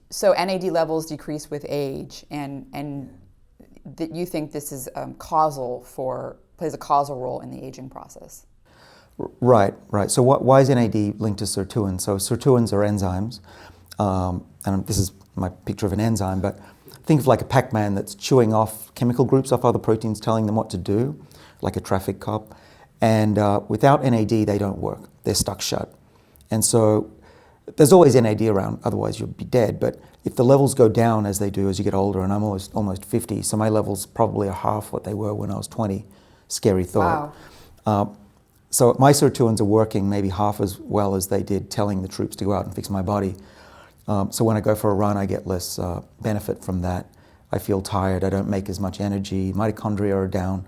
So NAD levels decrease with age, and that you think this is plays a causal role in the aging process. Right. So why is NAD linked to sirtuins? So sirtuins are enzymes, and this is my picture of an enzyme, but think of like a Pac-Man that's chewing off chemical groups off other proteins, telling them what to do, like a traffic cop. And without NAD, they don't work. They're stuck shut. And so there's always NAD around, otherwise you'll be dead. But if the levels go down as they do as you get older, and I'm almost 50, so my levels probably are half what they were when I was 20. Scary thought. Wow. So my sirtuins are working maybe half as well as they did telling the troops to go out and fix my body. So when I go for a run, I get less benefit from that. I feel tired, I don't make as much energy, mitochondria are down.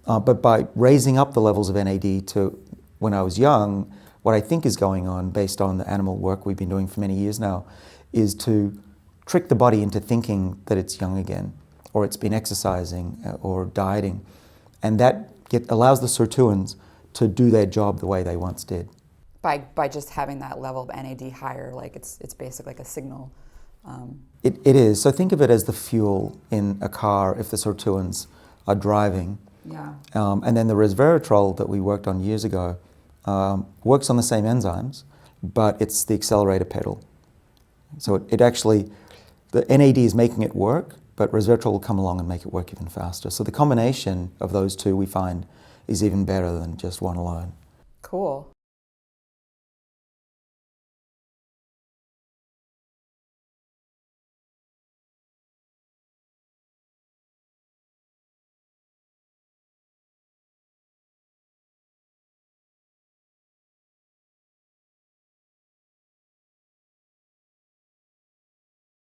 But by raising up the levels of NAD to when I was young, what I think is going on, based on the animal work we've been doing for many years now, is to trick the body into thinking that it's young again, or it's been exercising or dieting. And that allows the sirtuins to do their job the way they once did. By just having that level of NAD higher, like it's basically like a signal. It is. So think of it as the fuel in a car if the sirtuins are driving. Yeah. And then the resveratrol that we worked on years ago works on the same enzymes, but it's the accelerator pedal. So it actually, the NAD is making it work, but resveratrol will come along and make it work even faster. So the combination of those two we find is even better than just one alone. Cool.